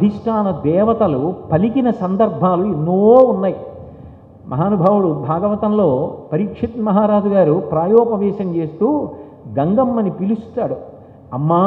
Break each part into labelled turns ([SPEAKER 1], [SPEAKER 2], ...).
[SPEAKER 1] అధిష్టాన దేవతలు పలికిన సందర్భాలు ఎన్నో ఉన్నాయి. మహానుభావుడు భాగవతంలో పరీక్షిత్ మహారాజు గారు ప్రాయోపవేశం చేస్తూ గంగమ్మని పిలుస్తాడు. అమ్మా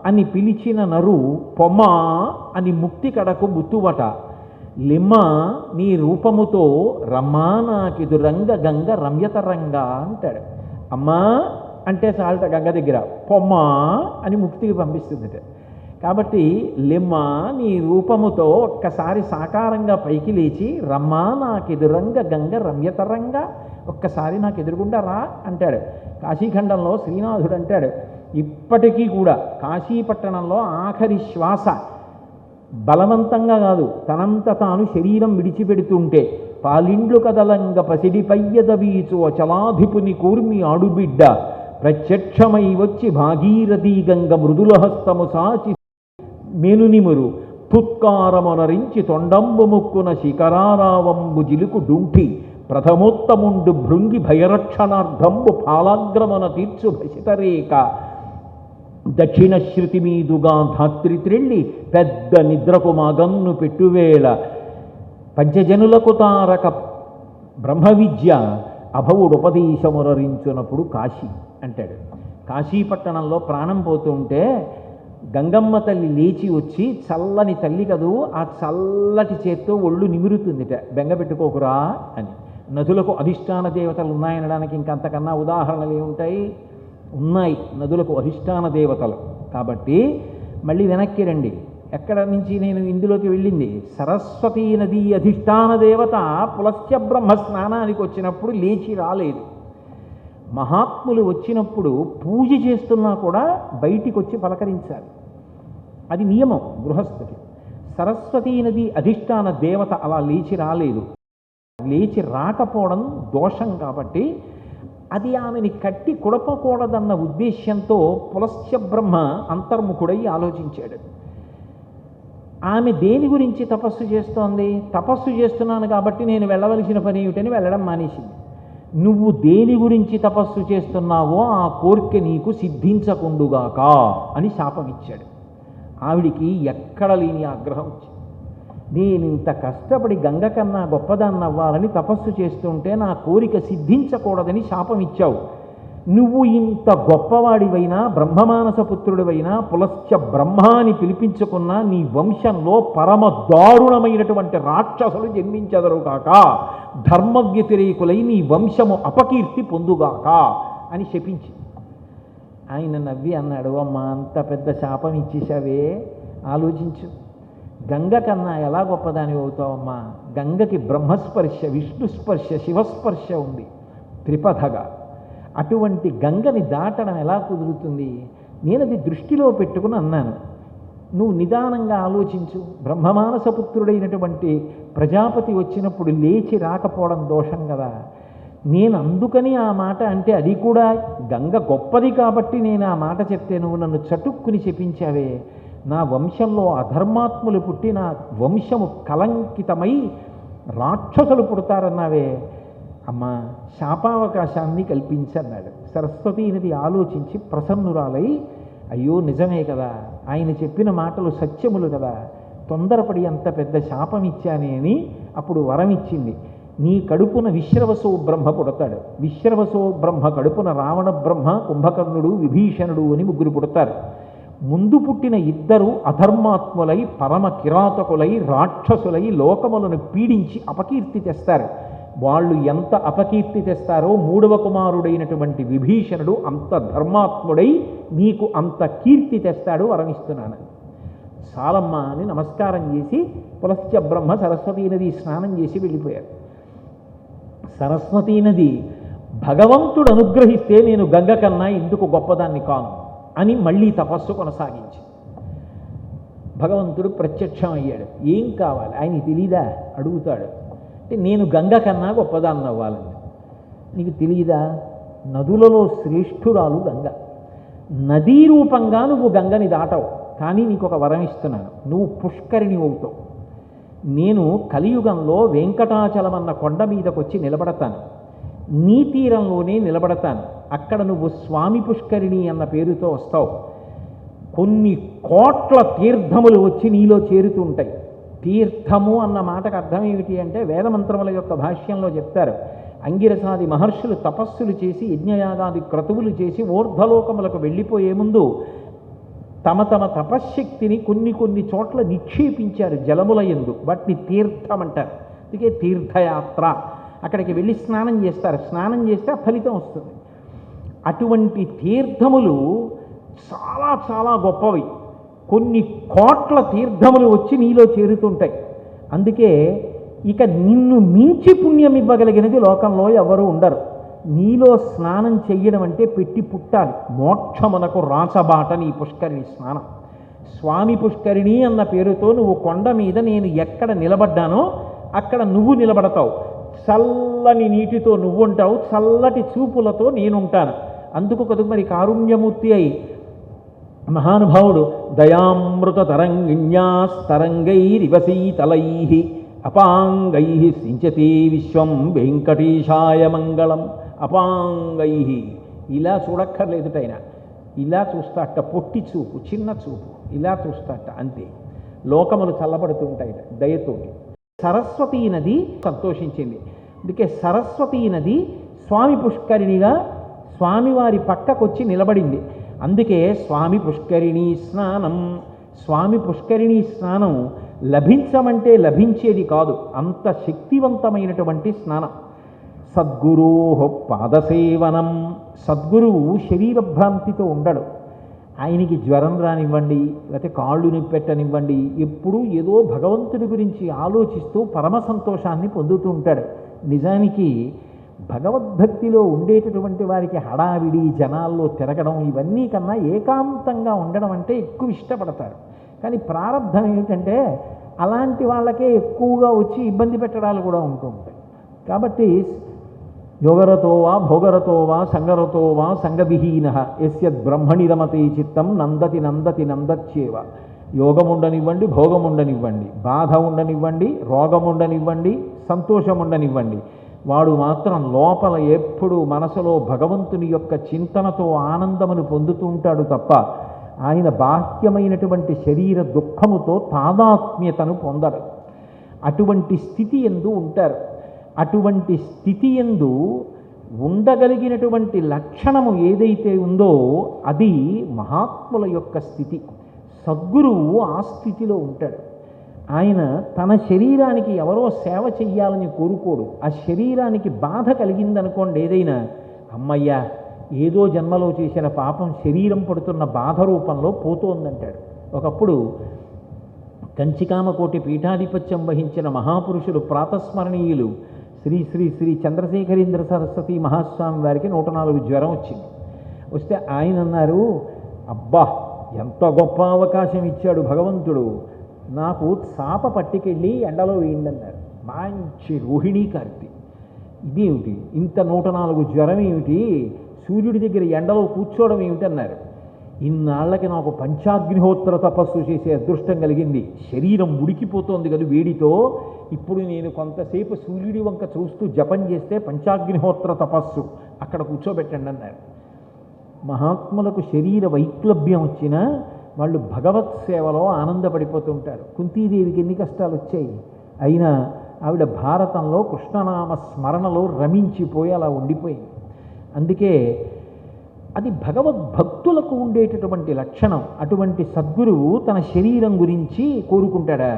[SPEAKER 1] అని పిలిచిన నరు పొమ్మా అని ముక్తి కడకు బుత్తువట, లిమ్మ నీ రూపముతో రమ్మా నాకిదురంగ గంగ రమ్యతరంగా అంటాడు. అమ్మా అంటే చాలట గంగ దగ్గర, పొమ్మా అని ముక్తికి పంపిస్తుందిట. కాబట్టి లిమ్మ నీ రూపముతో ఒక్కసారి సాకారంగా పైకి లేచి రమ్మా నాకెదురంగ గంగ రమ్యతరంగా, ఒక్కసారి నాకు ఎదురుగుండా రా అంటాడు. కాశీఖండంలో శ్రీనాథుడు అంటాడు, ఇప్పటికీ కూడా కాశీపట్టణంలో ఆఖరి శ్వాస బలవంతంగా కాదు, తనంత తాను శరీరం విడిచిపెడుతుంటే పాలిండ్లు కదలంగ పసిడి పయ్యద వీచు అచలాధిపుని కూర్మి ఆడుబిడ్డ ప్రత్యక్షమై వచ్చి భాగీరథీ గంగ మృదుల హస్తము సాచి మేనునిమురు తుత్కారమునరించి తొండంబు ముక్కున శిఖరారావంబు జిలుకు డుంఠి ప్రథమోత్తముండు భృంగి భయరక్షణార్థంబు పాలాగ్రమన తీర్చు భసితరేక దక్షిణ శృతి మీదుగా ధాత్రి త్రిళ్ళి పెద్ద నిద్రకు మగన్ను పెట్టువేళ పంచజనులకు తారక బ్రహ్మ విద్య అభవుడుపదేశమురరించునప్పుడు కాశీ అంటాడు. కాశీపట్టణంలో ప్రాణం పోతుంటే గంగమ్మ తల్లి లేచి వచ్చి, చల్లని తల్లి కదూ, ఆ చల్లటి చేత్తో ఒళ్ళు నిమురుతుందిట, బెంగ పెట్టుకోకురా అని. నదులకు అధిష్టాన దేవతలు ఉన్నాయనడానికి ఇంకంతకన్నా ఉదాహరణలు ఏముంటాయి? ఉన్నాయి నదులకు అధిష్టాన దేవతలు. కాబట్టి మళ్ళీ వెనక్కి రండి. ఎక్కడ నుంచి నేను ఇందులోకి వెళ్ళింది? సరస్వతీ నదీ అధిష్టాన దేవత పులస్త్య బ్రహ్మ స్నానానికి వచ్చినప్పుడు లేచి రాలేదు. మహాత్ములు వచ్చినప్పుడు పూజ చేస్తున్నా కూడా బయటికి వచ్చి పలకరించాలి, అది నియమం గృహస్థుకి. సరస్వతీ నది అధిష్టాన దేవత అలా లేచి రాలేదు. లేచి రాకపోవడం దోషం కాబట్టి అది ఆమెని కట్టి కుడపకూడదన్న ఉద్దేశ్యంతో పులస్త్య బ్రహ్మ అంతర్ముఖుడై ఆలోచించాడు. ఆమె దేని గురించి తపస్సు చేస్తోంది? తపస్సు చేస్తున్నాను కాబట్టి నేను వెళ్ళవలసిన పని ఏమిటని వెళ్ళడం మానేసింది. నువ్వు దేని గురించి తపస్సు చేస్తున్నావో ఆ కోరిక నీకు సిద్ధించకుండుగాక అని శాపం ఇచ్చాడు. ఆవిడికి ఎక్కడ లేని ఆగ్రహం వచ్చింది. నేను ఇంత కష్టపడి గంగ కన్నా గొప్పదాన్ని అవ్వాలని తపస్సు చేస్తుంటే నా కోరిక సిద్ధించకూడదని శాపం ఇచ్చావు. నువ్వు ఇంత గొప్పవాడివైనా, బ్రహ్మమానసపుత్రుడివైనా, పులస్త్య బ్రహ్మ అని పిలిపించుకున్నా నీ వంశంలో పరమ దారుణమైనటువంటి రాక్షసులు జన్మించెదరు కాక, ధర్మ వ్యతిరేకులై నీ వంశము అపకీర్తి పొందుగాక అని శపించి. ఆయన నవ్వి అన్నాడు, అమ్మా అంత పెద్ద శాపం ఇచ్చేసావే, ఆలోచించు. గంగ కన్నా ఎలా గొప్పదాని అవుతావమ్మా? గంగకి బ్రహ్మస్పర్శ, విష్ణుస్పర్శ, శివస్పర్శ ఉంది త్రిపథగా. అటువంటి గంగని దాటడం ఎలా కుదురుతుంది? నేను అది దృష్టిలో పెట్టుకుని అన్నాను, నువ్వు నిదానంగా ఆలోచించు. బ్రహ్మమానసపుత్రుడైనటువంటి ప్రజాపతి వచ్చినప్పుడు లేచి రాకపోవడం దోషం కదా. నేను అందుకని ఆ మాట అంటే, అది కూడా గంగ గొప్పది కాబట్టి నేను ఆ మాట చెప్తే నువ్వు నన్ను చటుక్కుని చెప్పించావే. నా వంశంలో అధర్మాత్ములు పుట్టి నా వంశము కలంకితమై రాక్షసులు పుడతారన్నావే, అమ్మా శాపావకాశాన్ని కల్పించన్నాడు. సరస్వతీ నది ఆలోచించి ప్రసన్నురాలై, అయ్యో నిజమే కదా, ఆయన చెప్పిన మాటలు సత్యములు కదా, తొందరపడి అంత పెద్ద శాపం ఇచ్చానే అని అప్పుడు వరం ఇచ్చింది. నీ కడుపున విశ్రవసో బ్రహ్మ పుడతాడు. విశ్రవసో బ్రహ్మ కడుపున రావణ బ్రహ్మ, కుంభకర్ణుడు, విభీషణుడు అని ముగ్గురు పుడతారు. ముందు పుట్టిన ఇద్దరు అధర్మాత్ములై, పరమ కిరాతకులై, రాక్షసులై లోకములను పీడించి అపకీర్తి తెస్తారు. వాళ్ళు ఎంత అపకీర్తి తెస్తారో మూడవ కుమారుడైనటువంటి విభీషణుడు అంత ధర్మాత్ముడై నీకు అంత కీర్తి తెస్తాడు, వరమిస్తున్నాను. చాలమ్మా అని నమస్కారం చేసి పులస్త్య బ్రహ్మ సరస్వతీ నది స్నానం చేసి వెళ్ళిపోయారు. సరస్వతీ నది భగవంతుడు అనుగ్రహిస్తే నేను గంగ కన్నా ఎందుకు గొప్పదాన్ని కాను అని మళ్ళీ తపస్సు కొనసాగించి భగవంతుడు ప్రత్యక్షం అయ్యాడు. ఏం కావాలి ఆయనకి తెలీదా? అడుగుతాడు. అంటే నేను గంగ కన్నా గొప్పదాన్ని అవ్వాలని. నీకు తెలీదా? నదులలో శ్రేష్ఠురాలు గంగ. నదీ రూపంగా నువ్వు గంగని దాటవు, కానీ నీకు ఒక వరం ఇస్తున్నాను, నువ్వు పుష్కరిణి అవుతావు. నేను కలియుగంలో వెంకటాచలం అన్న కొండ మీదకి వచ్చి నిలబడతాను, నీ తీరంలోనే నిలబడతాను. అక్కడ నువ్వు స్వామి పుష్కరిణి అన్న పేరుతో వస్తావు. కొన్ని కోట్ల తీర్థములు వచ్చి నీలో చేరుతూ ఉంటాయి. తీర్థము అన్న మాటకు అర్థం ఏమిటి అంటే వేదమంత్రముల యొక్క భాష్యంలో చెప్తారు. అంగిరసాది మహర్షులు తపస్సులు చేసి యజ్ఞయాగాది క్రతువులు చేసి ఊర్ధ్వలోకములకు వెళ్ళిపోయే ముందు తమ తమ తపశ్శక్తిని కొన్ని కొన్ని చోట్ల నిక్షేపించారు జలముల యందు. వాటిని తీర్థం అంటారు. అందుకే తీర్థయాత్ర. అక్కడికి వెళ్ళి స్నానం చేస్తారు. స్నానం చేస్తే ఆ ఫలితం వస్తుంది. అటువంటి తీర్థములు చాలా చాలా గొప్పవి. కొన్ని కోట్ల తీర్థములు వచ్చి నీలో చేరుతుంటాయి. అందుకే ఇక నిన్ను మించి పుణ్యం ఇవ్వగలిగినది లోకంలో ఎవరు ఉండరు. నీలో స్నానం చెయ్యడం అంటే పెట్టి పుట్టాలి. మోక్షమునకు రాచబాట నీ పుష్కరిణి స్నానం. స్వామి పుష్కరిణి అన్న పేరుతో నువ్వు కొండ మీద నేను ఎక్కడ నిలబడ్డానో అక్కడ నువ్వు నిలబడతావు. చల్లని నీటితో నువ్వు ఉంటావు, చల్లటి చూపులతో నేనుంటాను. అందుకు కదుకు మరి కారుణ్యమూర్తి అయి మహానుభావుడు దయామృత తరంగిణ్యాస్తరంగైరివసీతలై అపాంగై సించతే విశ్వం వెంకటేశాయ మంగళం. అపాంగై ఇలా చూడక్కర్లేదుటైనా, ఇలా చూస్తాట. పొట్టి చూపు, చిన్న చూపు, ఇలా చూస్తాట. అంతే. లోకములు చల్లబడుతుంటాయి దయతోటి. సరస్వతీ నది సంతోషించింది. అందుకే సరస్వతీ నది స్వామి పుష్కరిణిగా స్వామివారి పక్కకొచ్చి నిలబడింది. అందుకే స్వామి పుష్కరిణీ స్నానం. స్వామి పుష్కరిణీ స్నానం లభించమంటే లభించేది కాదు, అంత శక్తివంతమైనటువంటి స్నానం. సద్గురోః పాదసేవనం. సద్గురువు శరీరభ్రాంతితో ఉండడు. ఆయనకి జ్వరం రానివ్వండి, లేకపోతే కాళ్ళు నొప్పెట్టనివ్వండి, ఎప్పుడూ ఏదో భగవంతుడి గురించి ఆలోచిస్తూ పరమ సంతోషాన్ని పొందుతూ ఉంటాడు. నిజానికి భగవద్భక్తిలో ఉండేటటువంటి వారికి హడావిడి, జనాల్లో తిరగడం ఇవన్నీ కన్నా ఏకాంతంగా ఉండడం అంటే ఎక్కువ ఇష్టపడతారు. కానీ ప్రారంధం ఏమిటంటే అలాంటి వాళ్ళకే ఎక్కువగా వచ్చి ఇబ్బంది పెట్టడాలు కూడా ఉంటూ ఉంటాయి. కాబట్టి యోగరతో వా భోగరతో వా సంగరతో వా సంగవిహీన యస్యద్ బ్రహ్మణి రమతే చిత్తం నందతి నందతి నందచ్చేవ. యోగం ఉండనివ్వండి, భోగం ఉండనివ్వండి, బాధ ఉండనివ్వండి, రోగం ఉండనివ్వండి, సంతోషం ఉండనివ్వండి, వాడు మాత్రం లోపల ఎప్పుడూ మనసులో భగవంతుని యొక్క చింతనతో ఆనందమును పొందుతూ ఉంటాడు తప్ప ఆయన బాహ్యమైనటువంటి శరీర దుఃఖముతో తాదాత్మ్యతను పొందడు. అటువంటి స్థితి యందు ఉంటారు. అటువంటి స్థితి యందు ఉండగలిగినటువంటి లక్షణము ఏదైతే ఉందో అది మహాత్ముల యొక్క స్థితి. సద్గురువు ఆ స్థితిలో ఉంటాడు. ఆయన తన శరీరానికి ఎవరో సేవ చెయ్యాలని కోరుకోడు. ఆ శరీరానికి బాధ కలిగిందనుకోండి ఏదైనా, అమ్మయ్యా ఏదో జన్మలో చేసిన పాపం శరీరం పడుతున్న బాధ రూపంలో పోతోందంటాడు. ఒకప్పుడు కంచికామకోటి పీఠాధిపత్యం వహించిన మహాపురుషులు ప్రాతస్మరణీయులు శ్రీ శ్రీ శ్రీ చంద్రశేఖరేంద్ర సరస్వతి మహాస్వామి వారికి 104 జ్వరం వచ్చింది. వస్తే ఆయన అన్నారు, అబ్బా ఎంత గొప్ప అవకాశం ఇచ్చాడు భగవంతుడు, నాకు చాప పట్టుకెళ్ళి ఎండలో వేయండి అన్నారు. మంచి రోహిణీ కార్తీ. ఇదేమిటి ఇంత 104 జ్వరం ఏమిటి, సూర్యుడి దగ్గర ఎండలో కూర్చోవడం ఏమిటి అన్నారు. ఇన్నాళ్ళకి నాకు పంచాగ్నిహోత్ర తపస్సు చేసే అదృష్టం కలిగింది. శరీరం ఉడికిపోతోంది కదా వేడితో, ఇప్పుడు నేను కొంతసేపు సూర్యుడి వంక చూస్తూ జపం చేస్తే పంచాగ్నిహోత్ర తపస్సు అక్కడ కూర్చోబెట్టండి అన్నారు. మహాత్ములకు శరీర వైక్లభ్యం వచ్చినా వాళ్ళు భగవత్ సేవలో ఆనందపడిపోతుంటారు. కుంతీదేవికి ఎన్ని కష్టాలు వచ్చాయి, అయినా ఆవిడ భారతంలో కృష్ణనామ స్మరణలో రమించిపోయి అలా ఉండిపోయింది. అందుకే అది భగవద్భక్తులకు ఉండేటటువంటి లక్షణం. అటువంటి సద్గురువు తన శరీరం గురించి కోరుకుంటాడా?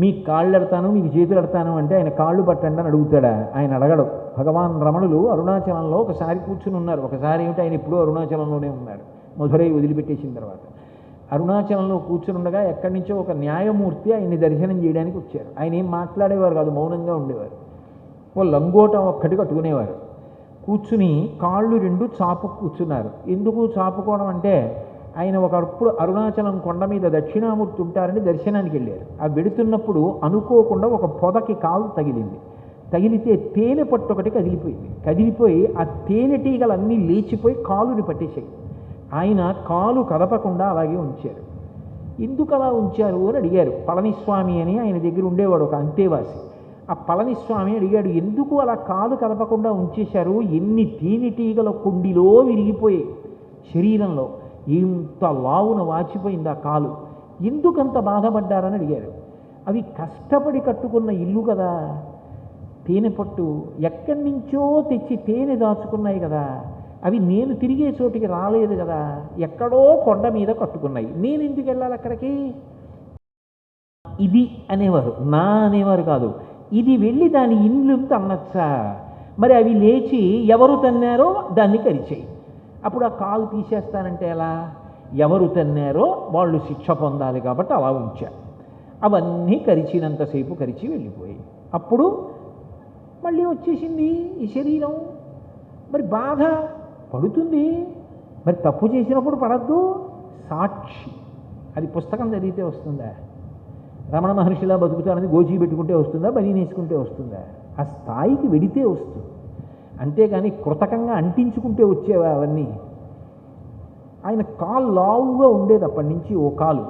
[SPEAKER 1] మీకు కాళ్ళు ఎడతాను, మీకు చేతులు ఎడతాను అంటే ఆయన కాళ్ళు పట్టండి అని అడుగుతాడా? ఆయన అడగడు. భగవాన్ రమణులు అరుణాచలంలో ఒకసారి కూర్చుని ఉన్నారు. ఒకసారి ఏమిటి, ఆయన ఎప్పుడూ అరుణాచలంలోనే ఉన్నారు. మధురై వదిలిపెట్టేసిన తర్వాత అరుణాచలంలో కూర్చుని ఉండగా ఎక్కడి నుంచో ఒక న్యాయమూర్తి ఆయన్ని దర్శనం చేయడానికి వచ్చారు. ఆయన ఏం మాట్లాడేవారు కాదు, మౌనంగా ఉండేవారు. ఓ లంగోటం ఒక్కటి కట్టుకునేవారు. కూర్చుని కాళ్ళు 2 చాపు కూర్చున్నారు. ఎందుకు చాపుకోవడం అంటే ఆయన ఒకప్పుడు అరుణాచలం కొండ మీద దక్షిణామూర్తి ఉంటారని దర్శనానికి వెళ్ళారు. ఆ వెడుతున్నప్పుడు అనుకోకుండా ఒక పొదకి కాలు తగిలింది. తగిలితే తేనె పట్టు ఒకటి కదిలిపోయింది. కదిలిపోయి ఆ తేనెటీగలన్నీ లేచిపోయి కాలుని పట్టేశాయి. ఆయన కాలు కదపకుండా అలాగే ఉంచారు. ఎందుకు అలా ఉంచారు అని అడిగారు. పళనిస్వామి అని ఆయన దగ్గర ఉండేవాడు ఒక అంతేవాసి. ఆ పళనిస్వామి అడిగాడు, ఎందుకు అలా కాలు కదపకుండా ఉంచేశారు? ఎన్ని తేనెటీగల కుండిలో విరిగిపోయాయి శరీరంలో, ఇంత లావున వాచిపోయింది ఆ కాలు. ఎందుకంత బాధపడ్డారని అడిగారు. అవి కష్టపడి కట్టుకున్న ఇల్లు కదా, తేనె పట్టు ఎక్కడి నుంచో తెచ్చి తేనె దాచుకున్నాయి కదా, అవి నేను తిరిగే చోటికి రాలేదు కదా, ఎక్కడో కొండ మీద కట్టుకున్నాయి, నేను ఎందుకు వెళ్ళాలి అక్కడికి? ఇది అనేవారు, నా అనేవారు కాదు. ఇది వెళ్ళి దాని ఇల్లు తన్నచ్చా? మరి అవి లేచి ఎవరు తన్నారో దాన్ని కరిచేయి. అప్పుడు ఆ కాలు తీసేస్తానంటే ఎలా? ఎవరు తన్నారో వాళ్ళు శిక్ష పొందాలి కాబట్టి అలా ఉంచారు. అవన్నీ కరిచినంతసేపు కరిచి వెళ్ళిపోయాయి. అప్పుడు మళ్ళీ వచ్చేసింది ఈ శరీరం. మరి బాధ పడుతుంది, మరి తప్పు చేసినప్పుడు పడద్దు. సాక్షి, అది పుస్తకం చదివితే వస్తుందా? రమణ మహర్షిలా బతుకుతానని గోజీ పెట్టుకుంటే వస్తుందా? బలి నేసుకుంటే వస్తుందా? ఆ స్థాయికి వెడితే వస్తుంది. అంతేగాని కృతకంగా అంటించుకుంటే వచ్చేవా అవన్నీ? ఆయన కాళ్ళు లావుగా ఉండేది అప్పటి నుంచి. ఓ కాలు,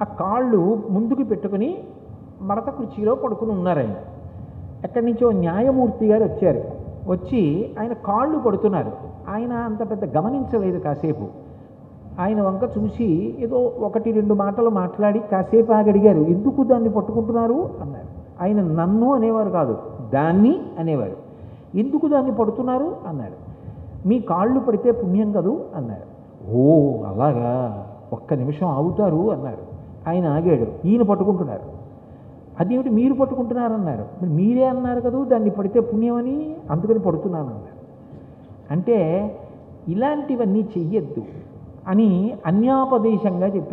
[SPEAKER 1] ఆ కాళ్ళు ముందుకు పెట్టుకుని మడత కుర్చీలో పడుకుని ఉన్నారు. ఆయన ఎక్కడి నుంచో న్యాయమూర్తి గారు వచ్చారు. వచ్చి ఆయన కాళ్ళు పడుతున్నారు. ఆయన అంత పెద్ద గమనించలేదు. కాసేపు ఆయన వంక చూసి ఏదో ఒకటి రెండు మాటలు మాట్లాడి కాసేపు ఆగి అడిగారు, ఎందుకు దాన్ని పట్టుకుంటున్నారు అన్నారు. ఆయన నన్ను అనేవారు కాదు, దాన్ని అనేవారు. ఎందుకు దాన్ని పడుతున్నారు అన్నాడు. మీ కాళ్ళు పడితే పుణ్యం కదూ అన్నారు. ఓ అలాగా, ఒక్క నిమిషం ఆగుతారు అన్నారు. ఆయన ఆగాడు. ఈయన పట్టుకుంటున్నారు. అదేమిటి మీరు పట్టుకుంటున్నారన్నారు. మరి మీరే అన్నారు కదా దాన్ని పడితే పుణ్యమని, అందుకని పడుతున్నాను అన్నారు. అంటే ఇలాంటివన్నీ చెయ్యొద్దు అని అన్యాపదేశంగా చెప్పారు.